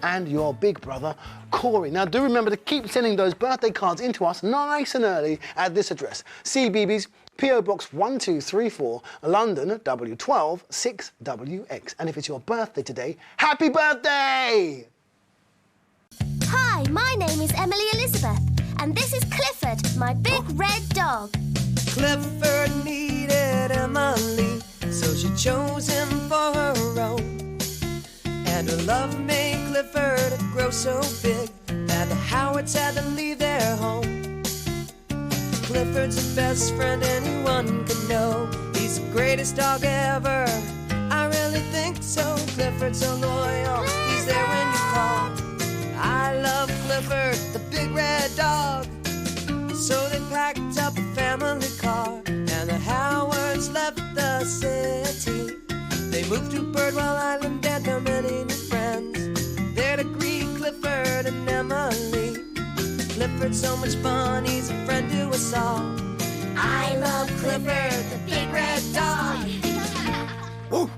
and your big brother, Corey. Now, do remember to keep sending those birthday cards in to us nice and early at this address. CBeebies, P.O. Box 1234, London, W12 6WX. And if it's your birthday today, happy birthday! Hi, my name is Emily Elizabeth, and this is Clifford, my big red dog. Clifford needed Emily, so she chose him for her own. And her love made Clifford grow so big that the Howards had to leave their home. Clifford's the best friend anyone could know. He's the greatest dog ever, I really think so. Clifford's so loyal, he's there when you call. I love Clifford, the big red dog. So they packed up a family car, and the Howards left the city. They moved to Birdwell Island and found many new friends there to greet Clifford and Emily. Clifford's so much fun, he's a friend to us all. I love Clifford, the big red dog. Ooh.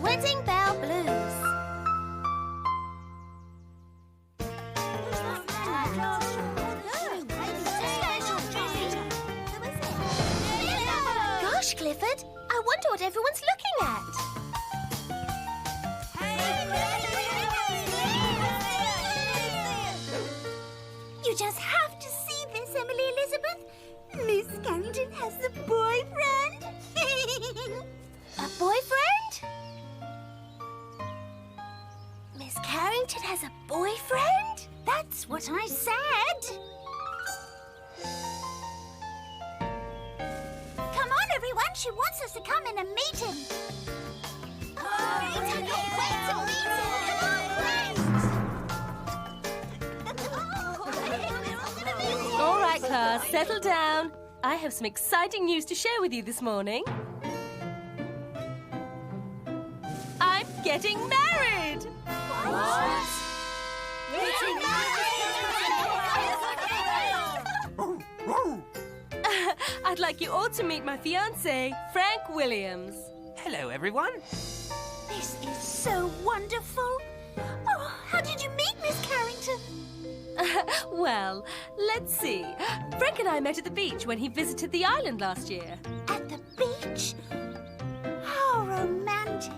Wedding Bell Blues. Gosh, Clifford, I wonder what everyone's looking at. You just have to see this, Emily Elizabeth. Miss Carrington has a boyfriend. A boyfriend? Miss Carrington has a boyfriend? That's what I said. Come on, everyone. She wants us to come in and meet him. I can't wait to meet him. All right, class, settle down. I have some exciting news to share with you this morning. I'm getting married! What? I'd like you all to meet my fiancé, Frank Williams. Hello, everyone. This is so wonderful. Oh, how did you meet Miss Carrington? Well, let's see. Frank and I met at the beach when he visited the island last year. At the beach? How romantic.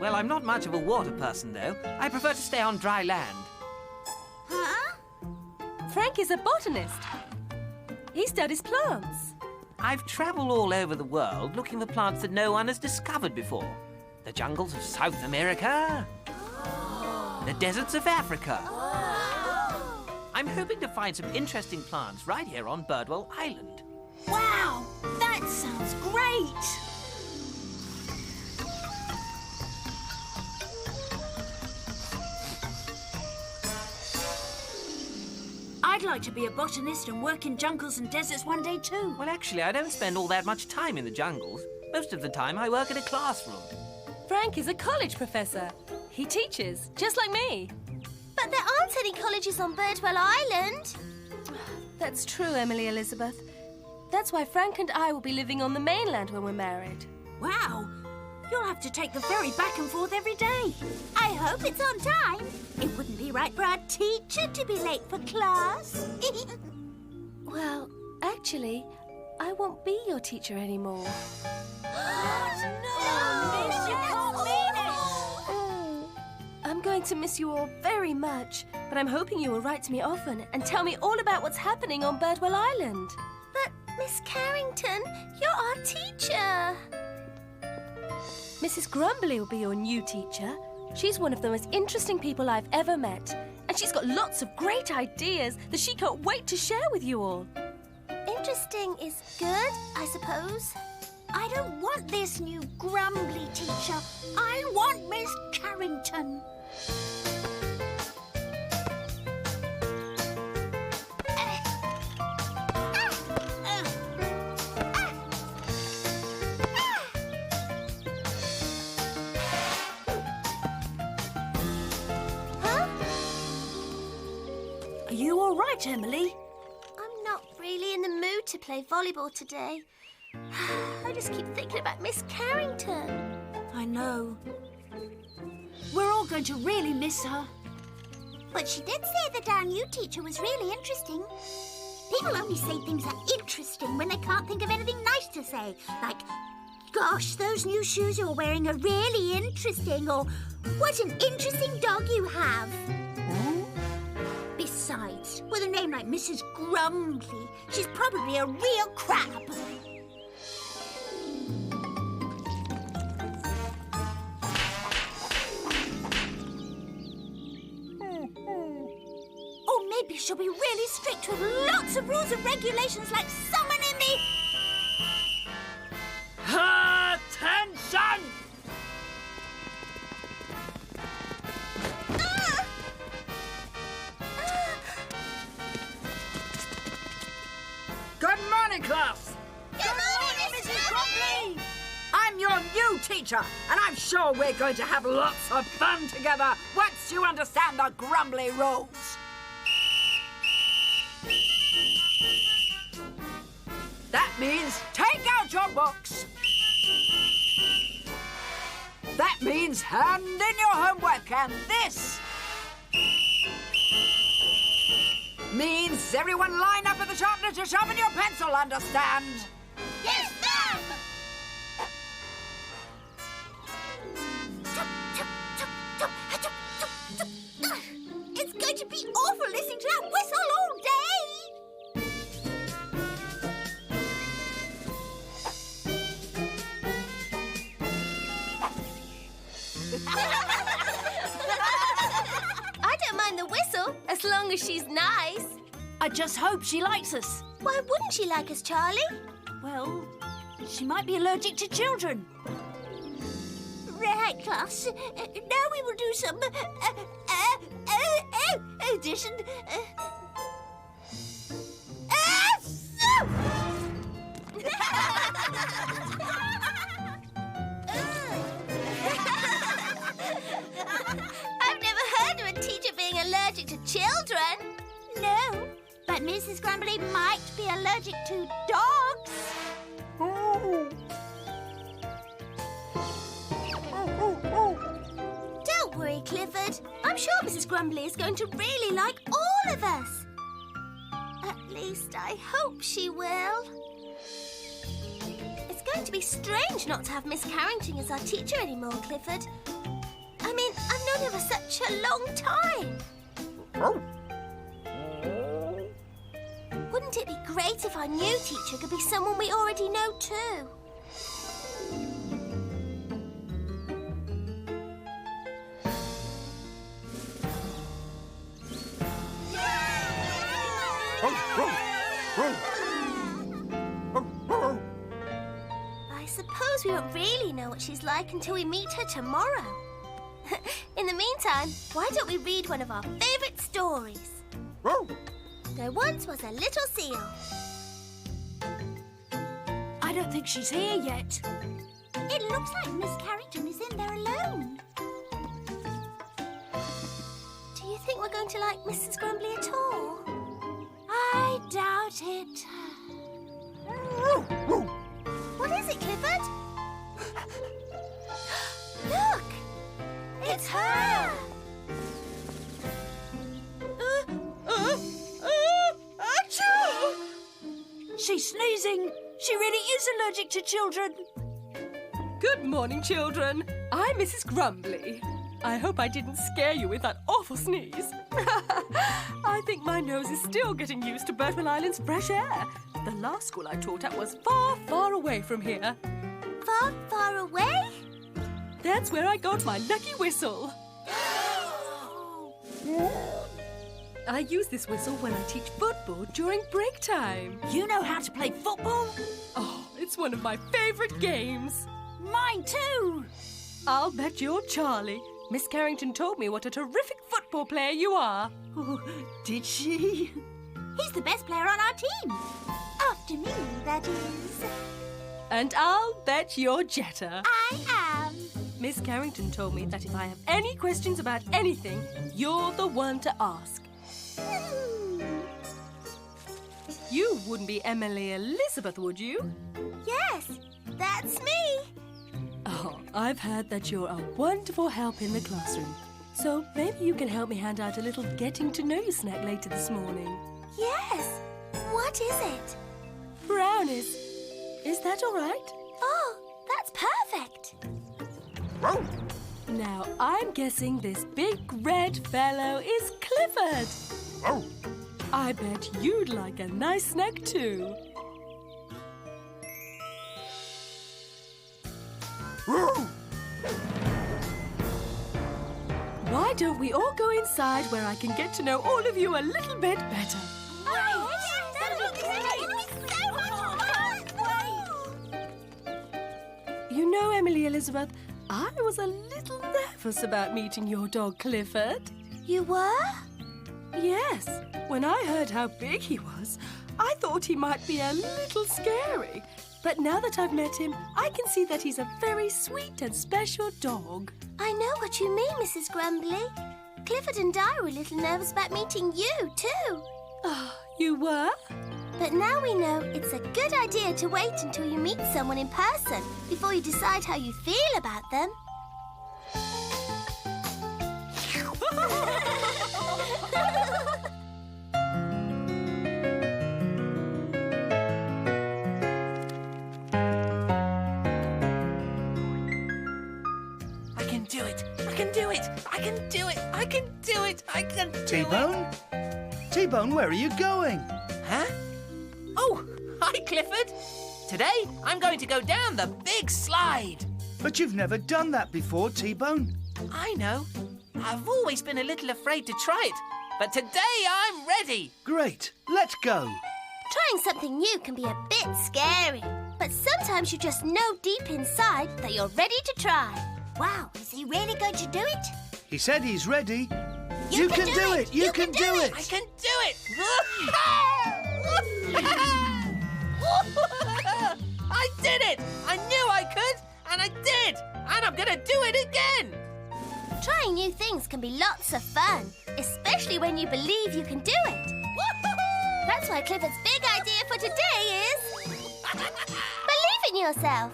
Well, I'm not much of a water person, though. I prefer to stay on dry land. Huh? Frank is a botanist. He studies plants. I've travelled all over the world looking for plants that no one has discovered before. The jungles of South America. The deserts of Africa. I'm hoping to find some interesting plants right here on Birdwell Island. Wow, that sounds great. I'd like to be a botanist and work in jungles and deserts one day too. Well, actually, I don't spend all that much time in the jungles. Most of the time, I work in a classroom. Frank is a college professor. He teaches, just like me. But there aren't any colleges on Birdwell Island. That's true, Emily Elizabeth. That's why Frank and I will be living on the mainland when we're married. Wow, you'll have to take the ferry back and forth every day. I hope it's on time. It wouldn't be right for our teacher to be late for class. Well, actually, I won't be your teacher anymore. I'm going to miss you all very much, but I'm hoping you will write to me often and tell me all about what's happening on Birdwell Island. But, Miss Carrington, you're our teacher. Mrs. Grumbly will be your new teacher. She's one of the most interesting people I've ever met. And she's got lots of great ideas that she can't wait to share with you all. Interesting is good, I suppose. I don't want this new Grumbly teacher. I want Miss Carrington. all right, Emily? I'm not really in the mood to play volleyball today. I just keep thinking about Miss Carrington. I know. We're all going to really miss her. But she did say that our new teacher was really interesting. People only say things are interesting when they can't think of anything nice to say. Like, gosh, those new shoes you're wearing are really interesting, or what an interesting dog you have. Besides, with a name like Mrs. Grumbly, she's probably a real crab. Or maybe she'll be really strict with lots of rules and regulations like someone in the... Attention! Good morning, class! Good morning, Mrs. Grumbly! I'm your new teacher, and I'm sure we're going to have lots of fun together once you understand the Grumbly rules. That means take out your books. That means hand in your homework, and this means everyone line up at the sharpener to sharpen your pencil, understand? Yes, ma'am! It's going to be awful listening to that whistle all day. I don't mind the whistle, as long as she's nice. I just hope she likes us. Why wouldn't she like us, Charlie? Well, she might be allergic to children. Right, class. Now we will do some addition. I've never heard of a teacher being allergic to children. No, but Mrs. Grumbly might be allergic to dogs. Don't worry, Clifford. I'm sure Mrs. Grumbly is going to really like all of us. At least I hope she will. It's going to be strange not to have Miss Carrington as our teacher anymore, Clifford. I mean, I've known her for such a long time. Wouldn't it be great if our new teacher could be someone we already know too? I suppose we won't really know what she's like until we meet her tomorrow. In the meantime, why don't we read one of our favourite stories? There once was a little seal. I don't think she's here yet. It looks like Miss Carrington is in there alone. Do you think we're going to like Mrs. Grumbly at all? I doubt it. What is it, Clifford? Look! It's her! Achoo! She's sneezing. She really is allergic to children. Good morning, children. I'm Mrs. Grumbly. I hope I didn't scare you with that awful sneeze. I think my nose is still getting used to Birtwell Island's fresh air. The last school I taught at was far, far away from here. Far, far away? That's where I got my lucky whistle. I use this whistle when I teach football during break time. You know how to play football? Oh, it's one of my favourite games. Mine too. I'll bet you're Charlie. Miss Carrington told me what a terrific football player you are. Oh, did she? He's the best player on our team. After me, that is. And I'll bet you're Jetta. I am. Miss Carrington told me that if I have any questions about anything, you're the one to ask. You wouldn't be Emily Elizabeth, would you? Yes, that's me. Oh, I've heard that you're a wonderful help in the classroom. So maybe you can help me hand out a little getting-to-know-you snack later this morning. Yes. What is it? Brownies. Is that all right? Oh, that's perfect. Now, I'm guessing this big red fellow is Clifford. I bet you'd like a nice snack too. Why don't we all go inside where I can get to know all of you a little bit better? You know, Emily Elizabeth, I was a little nervous about meeting your dog, Clifford. You were? Yes. When I heard how big he was, I thought he might be a little scary. But now that I've met him, I can see that he's a very sweet and special dog. I know what you mean, Mrs. Grumbly. Clifford and I were a little nervous about meeting you, too. Oh, you were? But now we know it's a good idea to wait until you meet someone in person before you decide how you feel about them. I can do it! I can do it! I can do it! I can do it! I can do it! T-Bone? T-Bone, where are you going? Huh? Oh, hi, Clifford. Today, I'm going to go down the big slide. But you've never done that before, T-Bone. I know. I've always been a little afraid to try it, but today I'm ready. Great, let's go. Trying something new can be a bit scary, but sometimes you just know deep inside that you're ready to try. Wow, is he really going to do it? He said he's ready. You can do it. You can do it. I can do it. I did it. I knew I could, and I did. And I'm going to do it again. Trying new things can be lots of fun, especially when you believe you can do it. That's why Clifford's big idea for today is... believe in yourself.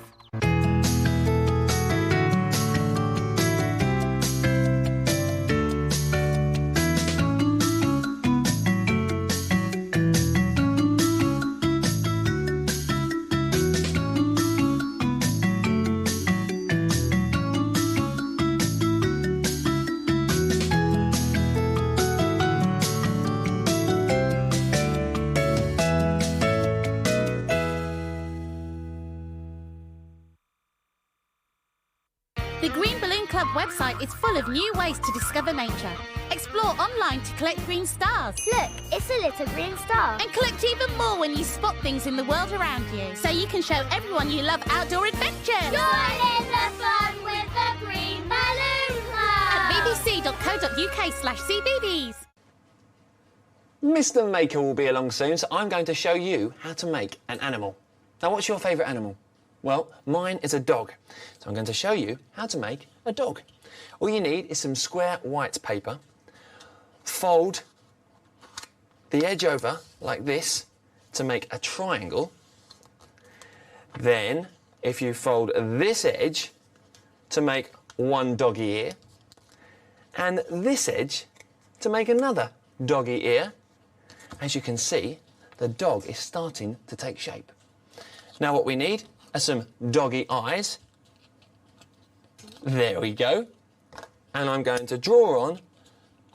The Green Balloon Club website is full of new ways to discover nature. Explore online to collect green stars. Look, it's a little green star. And collect even more when you spot things in the world around you, so you can show everyone you love outdoor adventures. Join in the fun with the Green Balloon Club! At bbc.co.uk/CBeebies. Mr. Maker will be along soon, so I'm going to show you how to make an animal. Now, what's your favourite animal? Well, mine is a dog. So I'm going to show you how to make a dog. All you need is some square white paper. Fold the edge over like this to make a triangle. Then, if you fold this edge to make one doggy ear, and this edge to make another doggy ear, as you can see, the dog is starting to take shape. Now what we need are some doggy eyes. There we go. And I'm going to draw on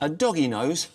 a doggy nose